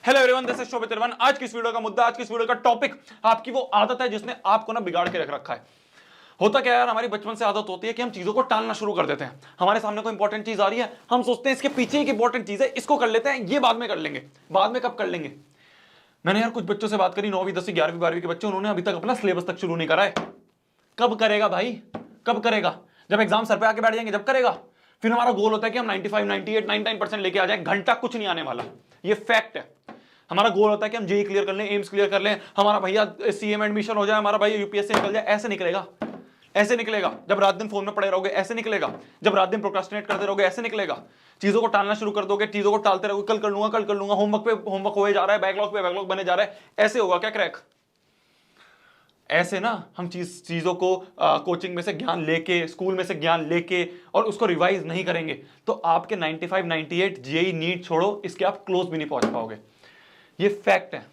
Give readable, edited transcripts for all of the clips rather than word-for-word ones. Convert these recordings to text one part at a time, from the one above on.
Hello everyone, this is शोभित तिरवन। आज की इस वीडियो का मुद्दा, आज की इस वीडियो का टॉपिक आपकी वो आदत है जिसने आपको ना बिगाड़ के रख रखा है। होता क्या है यार, हमारी बचपन से आदत होती है कि हम चीजों को टालना शुरू कर देते हैं। हमारे सामने कोई इंपॉर्टेंट चीज आ रही है, हम सोचते हैं इसके पीछे एक इंपॉर्टेंट चीज है, इसको कर लेते हैं, ये बाद में कर लेंगे। बाद में कब कर लेंगे? मैंने यार कुछ बच्चों से बात करी, 9वीं 10वीं 11वीं 12वीं के बच्चे, उन्होंने अभी तक अपना सिलेबस तक शुरू नहीं करा है। कब करेगा भाई? कब करेगा? जब एग्जाम सर पे आके बैठ जाएंगे जब करेगा। फिर हमारा गोल होता है कि हम 95 98 99% लेके आ जाए, घंटा कुछ नहीं आने वाला, ये फैक्ट है। हमारा गोल होता है कि हम जेई क्लियर कर लें, एम्स क्लियर कर लें, हमारा भैया सीए में एडमिशन हो जाए, हमारा भाई यूपीएससी निकल जाए। ऐसे निकलेगा? ऐसे निकलेगा जब रात दिन फोन में पड़े रहोगे, ऐसे निकलेगा जब रात दिन प्रोक्रास्टिनेट करते रहोगे, ऐसे निकलेगा। चीजों को टालना शुरू कर दोगे, चीजों को टालते रहोगे, कल कर लूंगा, होमवर्क पे होमवर्क होए जा रहा है, बैकलॉग पे बैकलॉग बने जा रहा है। ऐसे होगा क्या क्रैक? ऐसे ना हम चीजों को कोचिंग में से ज्ञान लेके, स्कूल में से ज्ञान लेके और उसको रिवाइज नहीं करेंगे तो आपके 95 98 जेई नीट छोड़ो, इसके आप क्लोज भी नहीं पहुंच पाओगे। ये फैक्ट है,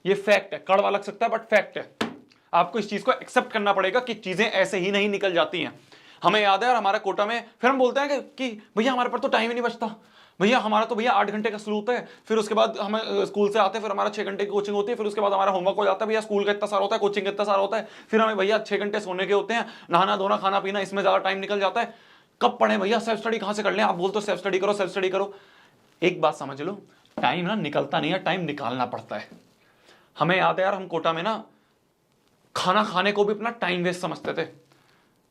ये फैक्ट है। कड़वा लग सकता है बट फैक्ट है। आपको इस चीज को एक्सेप्ट करना पड़ेगा कि चीजें ऐसे ही नहीं निकल जाती हैं। हमें याद है, और हमारे कोटा में फिर हम बोलते हैं कि भैया हमारे पर तो टाइम ही नहीं बचता, भैया हमारा तो भैया 8 घंटे का स्लूट है, फिर उसके बाद हम स्कूल से आते हैं, फिर हमारा 6 घंटे की कोचिंग होती है, फिर उसके बाद हमारा होमवर्क हो जाता है, भैया स्कूल का इतना सारा होता है, कोचिंग का इतना सारा होता है, फिर हमें भैया 6 घंटे सोने के होते हैं, नहाना धोना खाना पीना, इसमें ज्यादा टाइम निकल जाता है। कब पढ़े भैया? सेल्फ स्टडी कहां से कर लें? आप बोलते हो सेल्फ स्टडी करो, सेल्फ स्टडी करो। एक बात समझ लो, टाइम ना निकलता नहीं है, टाइम निकालना पड़ता है। हमें याद है यार, हम कोटा में ना खाना खाने को भी अपना टाइम वेस्ट समझते थे।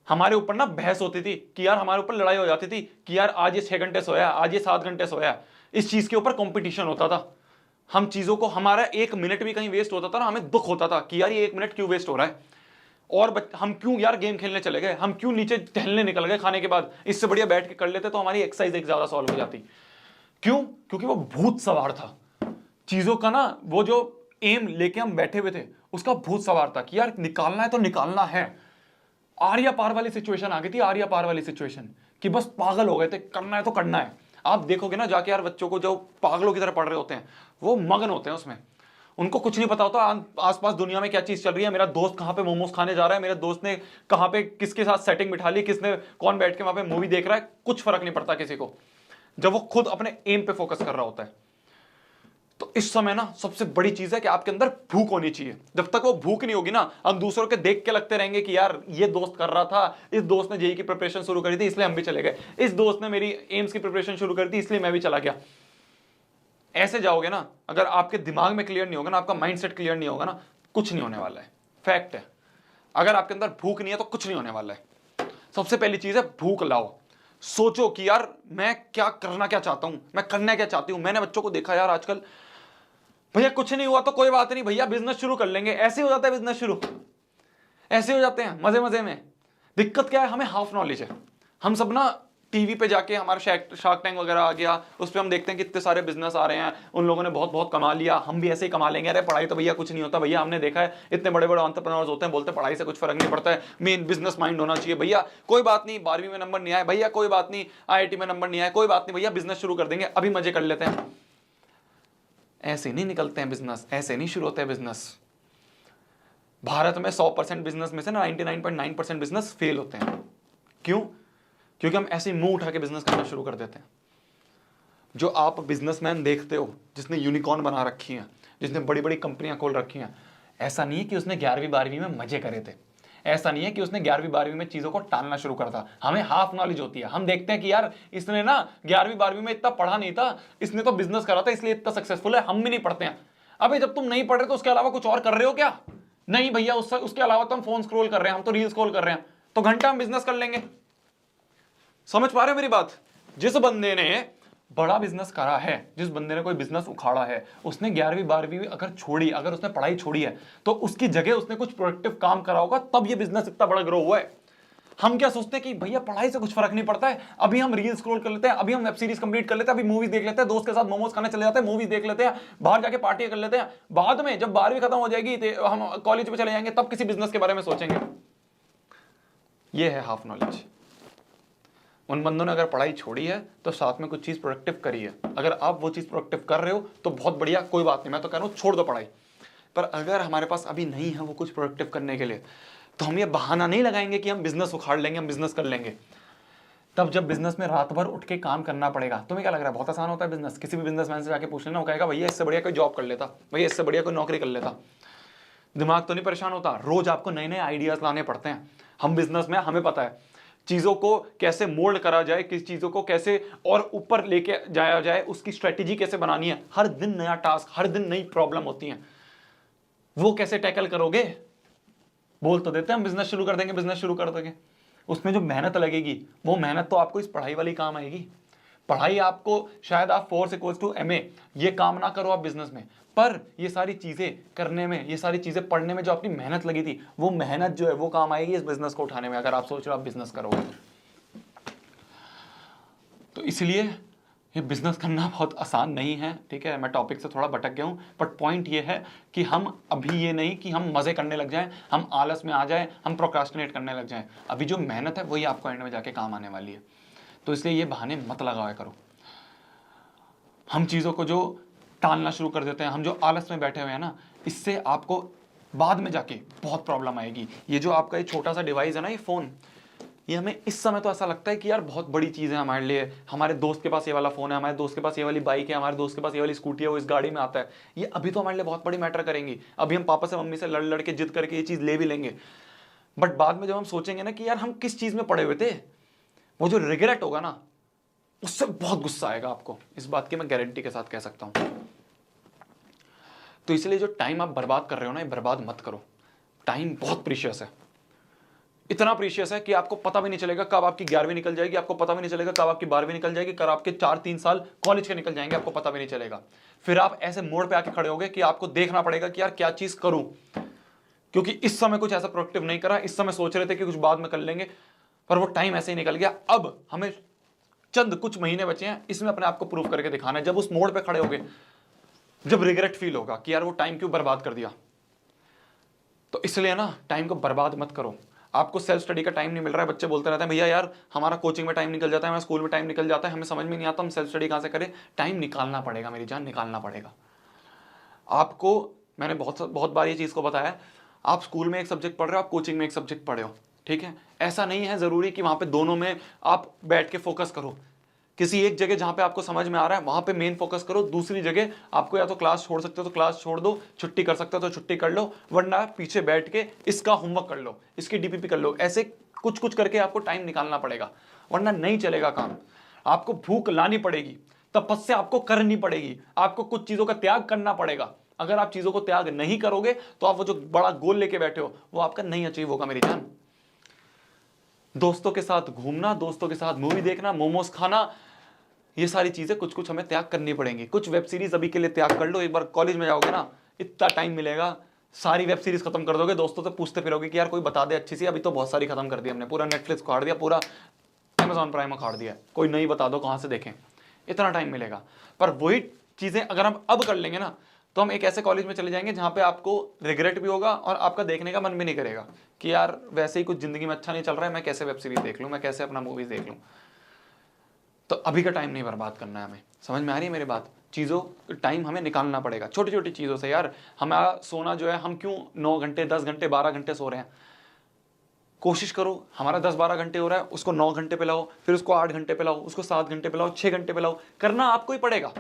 हमारे ऊपर ना बहस होती थी कि यार, हमारे ऊपर लड़ाई हो जाती थी कि यार आज ये 6 घंटे सोया, आज ये 7 घंटे सोया। इस चीज के ऊपर कंपटीशन होता था। हम चीजों को, हमारा 1 मिनट भी कहीं वेस्ट होता था ना, हमें दुख होता था कि यार ये 1 मिनट क्यों वेस्ट हो रहा है, और हम क्यों यार गेम खेलने चले गए, हम क्यों नीचे टहलने निकल गए खाने के बाद, इससे बढ़िया बैठ के कर लेते तो हमारी एक्सरसाइज एक ज्यादा सॉल्व हो जाती। क्यों? क्योंकि वो भूत सवार था चीजों का ना, वो जो एम लेके हम बैठे हुए थे उसका भूत सवार था कि यार निकालना है तो निकालना है। आर्या पार वाली सिचुएशन आ गई थी, आर्या पार वाली सिचुएशन कि बस पागल हो गए थे, करना है तो करना है। आप देखोगे ना जाके यार, बच्चों को जो पागलों की तरह पढ़ रहे होते हैं वो मगन होते हैं उसमें, उनको कुछ नहीं पता होता आसपास दुनिया में क्या चीज चल रही है, मेरा दोस्त कहां पे मोमोज खाने जा रहा है, मेरे दोस्त ने कहां पे किसके साथ सेटिंग बिठा ली, किसने कौन बैठ के वहां पे मूवी देख रहा है, कुछ फर्क नहीं पड़ता किसी को, जब वो खुद अपने एम पे फोकस कर रहा होता है। तो इस समय ना सबसे बड़ी चीज है कि आपके अंदर भूख होनी चाहिए। जब तक वो भूख नहीं होगी ना, हम दूसरों के देख के लगते रहेंगे कि यार ये दोस्त कर रहा था, इस दोस्त ने जेई की प्रिपरेशन शुरू करी थी इसलिए हम भी चले गए, इस दोस्त ने मेरी एम्स की प्रिपरेशन शुरू करी थी इसलिए मैं भी चला गया। ऐसे जाओगे ना, अगर आपके दिमाग में क्लियर नहीं होगा ना, आपका माइंडसेट क्लियर नहीं होगा ना, कुछ नहीं होने वाला है। फैक्ट है, अगर आपके अंदर भूख नहीं है तो कुछ नहीं होने वाला है। सबसे पहली चीज है भूख लाओ। सोचो कि यार मैं क्या करना, क्या चाहता हूं, मैं करना क्या चाहती हूं। मैंने बच्चों को देखा यार आजकल, भैया कुछ नहीं हुआ तो कोई बात नहीं भैया, बिजनेस शुरू कर लेंगे, ऐसे हो जाता है बिजनेस शुरू, ऐसे हो जाते हैं मजे मजे में। दिक्कत क्या है? हमें हाफ नॉलेज है। हम सब ना टीवी पे जाके, हमारा शार्क टैंक वगैरह आ गया, उस पर हम देखते हैं कि इतने सारे बिजनेस आ रहे हैं, उन लोगों ने बहुत बहुत कमा लिया, हम भी ऐसे ही कमा लेंगे। अरे पढ़ाई तो भैया कुछ नहीं होता भैया, हमने देखा है इतने बड़े बड़े एंटरप्रेन्योर्स होते हैं, बोलते हैं पढ़ाई से कुछ फर्क नहीं पड़ता है, मेन बिजनेस माइंड होना चाहिए। भैया कोई बात नहीं, 12वीं में नंबर नहीं आए भैया, कोई बात नहीं, IIT में नंबर नहीं आए कोई बात नहीं भैया, बिजनेस शुरू कर देंगे, अभी मजे कर लेते हैं। ऐसे नहीं निकलते हैं बिजनेस, ऐसे नहीं शुरू होते हैं बिजनेस। भारत में 100% बिजनेस में से ना 99.9% बिजनेस फेल होते हैं। क्यों? क्योंकि हम ऐसे ही मुंह उठा के बिजनेस करना शुरू कर देते हैं। जो आप बिजनेसमैन देखते हो, जिसने यूनिकॉर्न बना रखी है, जिसने बड़ी बड़ी कंपनियां खोल रखी हैं, ऐसा नहीं है कि उसने 11वीं 12वीं में मजे करे थे, ऐसा नहीं है कि उसने 11वीं 12वीं में चीजों को टालना शुरू कर था। हमें हाफ नॉलेज होती है, हम देखते हैं कि यार इसने ना 11वीं 12वीं में इतना पढ़ा नहीं था, इसने तो बिजनेस करा था इसलिए इतना सक्सेसफुल है, हम भी नहीं पढ़ते हैं। अबे जब तुम नहीं पढ़ रहे तो उसके अलावा कुछ और कर रहे हो क्या? नहीं भैया, उसके अलावा तो हम फोन स्क्रॉल कर रहे हैं, हम तो रील स्क्रॉल कर रहे हैं, तो घंटा हम बिजनेस कर लेंगे। समझ पा रहे हो मेरी बात? जिस बंदे ने बड़ा बिजनेस करा है, जिस बंदे ने कोई बिजनेस उखाड़ा है, उसने 11वीं 12वीं अगर छोड़ी, अगर उसने पढ़ाई छोड़ी है तो उसकी जगह उसने कुछ प्रोडक्टिव काम करा होगा, तब ये बिजनेस इतना बड़ा ग्रो हुआ है। हम क्या सोचते हैं कि भैया पढ़ाई से कुछ फर्क नहीं पड़ता है, अभी हम रील स्क्रॉल कर लेते हैं, अभी हम वेब सीरीज कंप्लीट कर लेते हैं, अभी मूवीज देख लेते हैं, दोस्त के साथ मोमोज खाने चले जाते हैं, मूवीज देख लेते हैं, बाहर जाके पार्टी कर लेते हैं, बाद में जब 12वीं खत्म हो जाएगी तो हम कॉलेज में चले जाएंगे, तब किसी बिजनेस के बारे में सोचेंगे। ये है हाफ नॉलेज। उन बंदों ने अगर पढ़ाई छोड़ी है तो साथ में कुछ चीज प्रोडक्टिव करी है। अगर आप वो चीज प्रोडक्टिव कर रहे हो तो बहुत बढ़िया, कोई बात नहीं, मैं तो कह रहा हूं छोड़ दो पढ़ाई। पर अगर हमारे पास अभी नहीं है वो कुछ प्रोडक्टिव करने के लिए, तो हम ये बहाना नहीं लगाएंगे कि हम बिजनेस उखाड़ लेंगे, हम बिजनेस कर लेंगे। तब जब बिजनेस में रात भर उठ के काम करना पड़ेगा। तुम्हें क्या लग रहा है बहुत आसान होता है बिजनेस? किसी भी बिजनेसमैन से जाके पूछ लेना, वो कहेगा भैया इससे बढ़िया कोई जॉब कर लेता, भैया इससे बढ़िया कोई नौकरी कर लेता। दिमाग तो नहीं परेशान होता, रोज आपको नए नए आइडियाज लाने पड़ते हैं। हम बिजनेस में हमें पता है चीजों को कैसे मोल्ड करा जाए, किस चीजों को कैसे और ऊपर लेके जाया जाए, उसकी स्ट्रेटेजी कैसे बनानी है। हर दिन नया टास्क, हर दिन नई प्रॉब्लम होती है, वो कैसे टैकल करोगे? बोल तो देते हैं हम बिजनेस शुरू कर देंगे, बिजनेस शुरू कर देंगे, उसमें जो मेहनत लगेगी वो मेहनत तो आपको इस पढ़ाई वाली काम आएगी। पढ़ाई आपको शायद आप फोर्स इक्वल्स टू MA ये काम ना करो आप बिजनेस में, पर ये सारी चीजें करने में, ये सारी चीजें पढ़ने में जो अपनी मेहनत लगी थी, वो मेहनत जो है वो काम आएगी इस बिजनेस को उठाने में, अगर आप सोच रहे हो आप बिजनेस करोगे। तो इसलिए ये बिजनेस करना बहुत आसान नहीं है, ठीक है। मैं टॉपिक से थोड़ा भटक गया हूं, बट पॉइंट ये है कि हम अभी ये नहीं कि हम मजे करने लग जाएं, हम आलस में आ जाएं, हम प्रोक्रास्टिनेट करने लग जाएं। अभी जो मेहनत है वही आपको एंड में जाके काम आने वाली है। तो इसलिए ये बहाने मत लगाया करो। हम चीज़ों को जो टालना शुरू कर देते हैं, हम जो आलस में बैठे हुए हैं ना, इससे आपको बाद में जाके बहुत प्रॉब्लम आएगी। ये जो आपका ये छोटा सा डिवाइस है ना, ये फ़ोन, ये हमें इस समय तो ऐसा लगता है कि यार बहुत बड़ी चीज़ है हमारे लिए। हमारे दोस्त के पास ये वाला फ़ोन है, हमारे दोस्त के पास ये वाली बाइक है, हमारे दोस्त के पास ये वाली स्कूटी है, वो इस गाड़ी में आता है। ये अभी तो हमारे लिए बहुत बड़ी मैटर करेंगी। अभी हम पापा से मम्मी से लड़ लड़ के जिद करके ये चीज़ ले भी लेंगे, बट बाद में जब हम सोचेंगे ना कि यार हम किस चीज़ में पड़े हुए थे, वो जो रिग्रेट होगा ना, उससे बहुत गुस्सा आएगा आपको। इस बात की मैं गारंटी के साथ कह सकता हूं। तो इसलिए जो टाइम आप बर्बाद कर रहे हो ना, ये बर्बाद मत करो। टाइम बहुत प्रीशियस है, इतना प्रीशियस है कि आपको पता भी नहीं चलेगा कब आपकी 11वीं निकल जाएगी, आपको पता भी नहीं चलेगा कब आपकी 12वीं निकल जाएगी, कब आपके 4-3 साल कॉलेज के निकल जाएंगे, आपको पता भी नहीं चलेगा। फिर आप ऐसे मोड़ पे आके खड़े होगे कि आपको देखना पड़ेगा कि यार क्या चीज करूं, क्योंकि इस समय कुछ ऐसा प्रोडक्टिव नहीं करा, इस समय सोच रहे थे कि कुछ बाद में कर लेंगे, पर वो टाइम ऐसे ही निकल गया। अब हमें चंद कुछ महीने बचे हैं, इसमें अपने आप को प्रूव करके दिखाना है। जब उस मोड़ पे खड़े होगे, जब रिग्रेट फील होगा कि यार वो टाइम क्यों बर्बाद कर दिया, तो इसलिए ना टाइम को बर्बाद मत करो। आपको सेल्फ स्टडी का टाइम नहीं मिल रहा है, बच्चे बोलते रहते हैं भैया यार हमारा कोचिंग में टाइम निकल जाता है, हमारा स्कूल में टाइम निकल जाता है, हमें समझ में नहीं आता हम सेल्फ स्टडी कहाँ से करें। टाइम निकालना पड़ेगा मेरी जान, निकालना पड़ेगा आपको। मैंने बहुत बार ये चीज़ को बताया, आप स्कूल में एक सब्जेक्ट पढ़ रहे हो, आप कोचिंग में एक सब्जेक्ट पढ़े हो, ठीक है। ऐसा नहीं है ज़रूरी कि वहाँ पे दोनों में आप बैठ के फोकस करो। किसी एक जगह जहाँ पे आपको समझ में आ रहा है वहाँ पे मेन फोकस करो, दूसरी जगह आपको या तो क्लास छोड़ सकते हो तो क्लास छोड़ दो, छुट्टी कर सकते हो तो छुट्टी कर लो, वरना पीछे बैठ के इसका होमवर्क कर लो, इसकी DPP कर लो। ऐसे कुछ कुछ करके आपको टाइम निकालना पड़ेगा, वरना नहीं चलेगा काम। आपको भूख लानी पड़ेगी, तपस्या आपको करनी पड़ेगी, आपको कुछ चीज़ों का त्याग करना पड़ेगा। अगर आप चीज़ों को त्याग नहीं करोगे तो आप वो जो बड़ा गोल लेके बैठे हो वो आपका नहीं अचीव होगा मेरी जान। दोस्तों के साथ घूमना, दोस्तों के साथ मूवी देखना, मोमोज खाना, ये सारी चीजें कुछ कुछ हमें त्याग करनी पड़ेंगी। कुछ वेब सीरीज अभी के लिए त्याग कर लो, एक बार कॉलेज में जाओगे ना, इतना टाइम मिलेगा, सारी वेब सीरीज खत्म कर दोगे। दोस्तों से पूछते फिरोगे कि यार कोई बता दे अच्छी सी, अभी तो बहुत सारी खत्म कर दी हमने, पूरा नेटफ्लिक्स उखाड़ दिया, पूरा Amazon प्राइम उखाड़ दिया, कोई नई बता दो कहाँ से देखें, इतना टाइम मिलेगा। पर वही चीजें अगर हम अब कर लेंगे ना, तो हम एक ऐसे कॉलेज में चले जाएंगे जहाँ पे आपको रिग्रेट भी होगा और आपका देखने का मन भी नहीं करेगा कि यार वैसे ही कुछ जिंदगी में अच्छा नहीं चल रहा है, मैं कैसे वेब सीरीज देख लूँ, मैं कैसे अपना मूवीज देख लूँ। तो अभी का टाइम नहीं बर्बाद करना है हमें। समझ में आ रही है मेरी बात? चीज़ों टाइम हमें निकालना पड़ेगा, छोटी छोटी चीज़ों से। यार हमारा सोना जो है, हम क्यों 9 घंटे 10 घंटे 12 घंटे सो रहे हैं? कोशिश करो हमारा 10-12 घंटे हो रहा है, उसको 9 घंटे पे लाओ, फिर उसको 8 घंटे पे लाओ, उसको 7 घंटे पे लाओ, 6 घंटे पे लाओ। करना आपको ही पड़ेगा।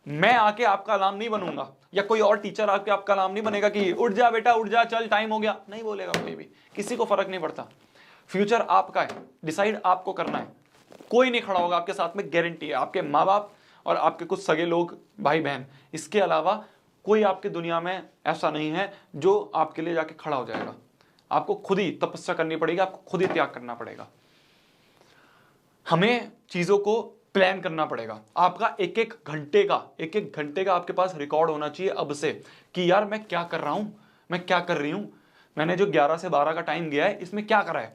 मैं आके आपका अलार्म नहीं बनूंगा, या कोई और टीचर आके आपका अलार्म नहीं बनेगा कि उठ जा बेटा उठ जा, चल टाइम हो गया, नहीं बोलेगा कोई भी, किसी को फर्क नहीं पड़ता। फ्यूचर आपका है, डिसाइड आपको करना है। कोई नहीं खड़ा होगा आपके साथ में, गारंटी है। आपके माँ बाप और आपके कुछ सगे लोग, भाई बहन, इसके अलावा कोई आपकी दुनिया में ऐसा नहीं है जो आपके लिए जाके खड़ा हो जाएगा। आपको खुद ही तपस्या करनी पड़ेगी, आपको खुद ही त्याग करना पड़ेगा। हमें चीजों को प्लान करना पड़ेगा। आपका एक एक घंटे का आपके पास रिकॉर्ड होना चाहिए अब से, कि यार मैं क्या कर रहा हूं, मैं क्या कर रही हूं, मैंने जो 11 से 12 का टाइम गया है इसमें क्या करा है,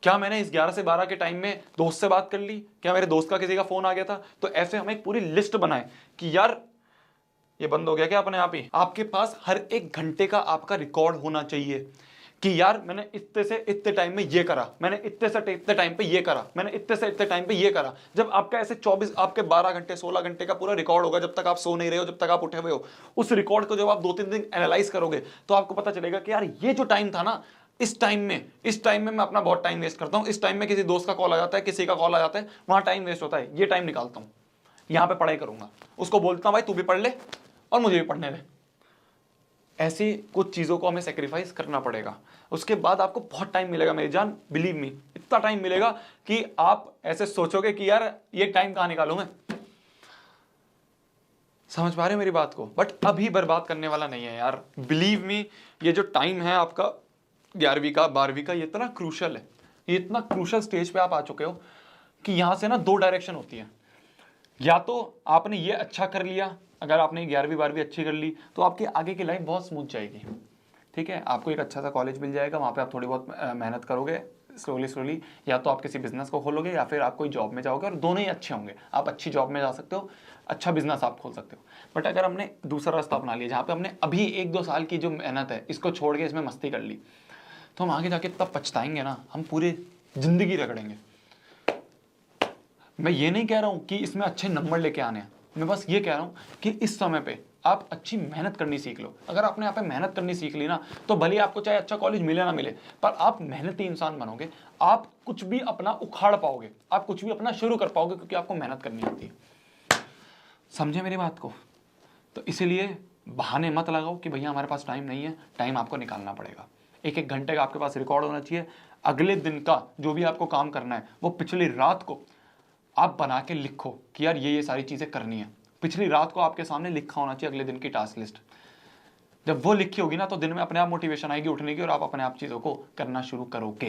क्या मैंने इस 11 से 12 के टाइम में दोस्त से बात कर ली, क्या मेरे दोस्त का किसी का फोन आ गया था। तो ऐसे हम एक पूरी लिस्ट बनाए कि यार ये बंद हो गया क्या अपने आप ही। आपके पास हर एक घंटे का आपका रिकॉर्ड होना चाहिए कि यार मैंने इतने से इतने टाइम में ये करा, मैंने इतने से इतने टाइम पे ये करा, मैंने इतने से इतने टाइम पे ये करा। जब आपका ऐसे 24 आपके 12 घंटे 16 घंटे का पूरा रिकॉर्ड होगा, जब तक आप सो नहीं रहे हो, जब तक आप उठे हुए हो, उस रिकॉर्ड को जब आप 2-3 दिन एनालाइज करोगे तो आपको पता चलेगा कि यार ये जो टाइम था ना, इस टाइम में मैं अपना बहुत टाइम वेस्ट करता हूं। इस टाइम में किसी दोस्त का कॉल आ जाता है, किसी का कॉल आ जाता है, वहां टाइम वेस्ट होता है, ये टाइम निकालता हूं, यहां पे पढ़ाई करूंगा। उसको बोलता हूं भाई तू भी पढ़ ले और मुझे भी पढ़ने दे। ऐसी कुछ चीजों को हमें सेक्रीफाइस करना पड़ेगा। उसके बाद आपको बहुत टाइम मिलेगा मेरी जान, बिलीव मी, इतना टाइम मिलेगा कि आप ऐसे सोचोगे कि यार ये टाइम कहां निकालूं मैं। समझ पा रहे हो मेरी बात को? बट अभी बर्बाद करने वाला नहीं है यार, बिलीव मी। ये जो टाइम है आपका 11वीं का 12वीं का, ये इतना क्रूशल है, ये इतना क्रूशल स्टेज पे आप आ चुके हो कि यहां से ना दो डायरेक्शन होती है। या तो आपने ये अच्छा कर लिया, अगर आपने 11वीं 12वीं अच्छी कर ली तो आपकी आगे की लाइफ बहुत स्मूथ जाएगी। ठीक है, आपको एक अच्छा सा कॉलेज मिल जाएगा, वहाँ पे आप थोड़ी बहुत मेहनत करोगे स्लोली, या तो आप किसी बिजनेस को खोलोगे या फिर आप कोई जॉब में जाओगे, और दोनों ही अच्छे होंगे। आप अच्छी जॉब में जा सकते हो, अच्छा बिजनेस आप खोल सकते हो। बट अगर हमने दूसरा रास्ता अपना लिया जहाँ पे हमने अभी 1-2 साल की जो मेहनत है इसको छोड़ के इसमें मस्ती कर ली, तो हम आगे जाके तब पछताएंगे ना, हम पूरी जिंदगी रगड़ेंगे। मैं ये नहीं कह रहा हूं कि इसमें अच्छे नंबर लेके आने हैं, मैं बस ये कह रहा हूं कि इस समय पे आप अच्छी मेहनत करनी सीख लो। अगर आपने यहाँ पे मेहनत करनी सीख ली ना, तो भले आपको चाहे अच्छा कॉलेज मिले ना मिले, पर आप मेहनती इंसान बनोगे। आप कुछ भी अपना उखाड़ पाओगे, आप कुछ भी अपना शुरू कर पाओगे, क्योंकि आपको मेहनत करनी आती है। समझे मेरी बात को? तो इसीलिए बहाने मत लगाओ कि भैया हमारे पास टाइम नहीं है। टाइम आपको निकालना पड़ेगा। 1-1 घंटे का आपके पास रिकॉर्ड होना चाहिए। अगले दिन का जो भी आपको काम करना है वो पिछली रात को आप बना के लिखो कि यार ये सारी चीजें करनी है। पिछली रात को आपके सामने लिखा होना चाहिए अगले दिन की टास्क लिस्ट। जब वो लिखी होगी ना, तो दिन में अपने आप मोटिवेशन आएगी उठने की, और आप अपने आप चीजों को करना शुरू करोगे।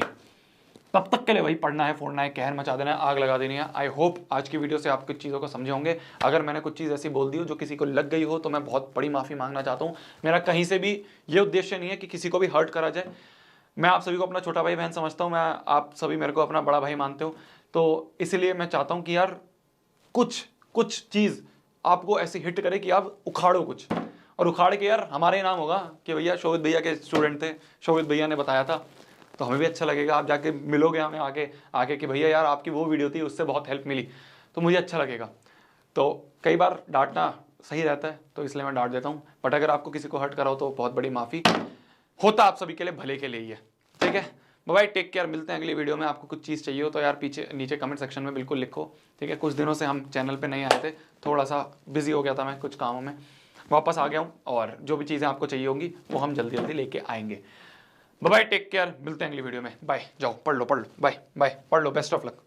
तब तक के लिए वही पढ़ना है, फोड़ना है, कहर मचा देना है, आग लगा देनी है। आई होप आज की वीडियो से आप कुछ चीज़ों को समझे होंगे। अगर मैंने कुछ चीज़ ऐसी बोल दी हो जो किसी को लग गई हो, तो मैं बहुत बड़ी माफ़ी मांगना चाहता हूँ। मेरा कहीं से भी ये उद्देश्य नहीं है कि किसी को भी हर्ट करा जाए। मैं आप सभी को अपना छोटा भाई बहन समझता हूँ, मैं आप सभी मेरे को अपना बड़ा भाई मानते हो, तो इसलिए मैं चाहता हूँ कि यार कुछ चीज़ आपको ऐसे हिट करे कि आप उखाड़ो कुछ, और उखाड़ के यार हमारे नाम होगा कि भैया शोभित भैया के स्टूडेंट थे, शोभित भैया ने बताया था। तो हमें भी अच्छा लगेगा, आप जाके मिलोगे हमें आके कि भैया यार आपकी वो वीडियो थी, उससे बहुत हेल्प मिली, तो मुझे अच्छा लगेगा। तो कई बार डांटना सही रहता है, तो इसलिए मैं डांट देता हूँ। बट अगर आपको किसी को हर्ट करा हो तो बहुत बड़ी माफ़ी, होता आप सभी के लिए भले के लिए ही है। ठीक है, बाय, टेक केयर, मिलते हैं अगली वीडियो में। आपको कुछ चीज़ चाहिए हो तो यार नीचे कमेंट सेक्शन में बिल्कुल लिखो। ठीक है, कुछ दिनों से हम चैनल पे नहीं आए थे, थोड़ा सा बिजी हो गया था मैं कुछ कामों में, वापस आ गया हूँ, और जो भी चीज़ें आपको चाहिए होंगी वो हम जल्दी जल्दी लेके आएंगे। बाय, टेक केयर, मिलते हैं अगली वीडियो में। बाय, जाओ पढ़ लो, बाय बाय, पढ़ लो, बेस्ट ऑफ लक।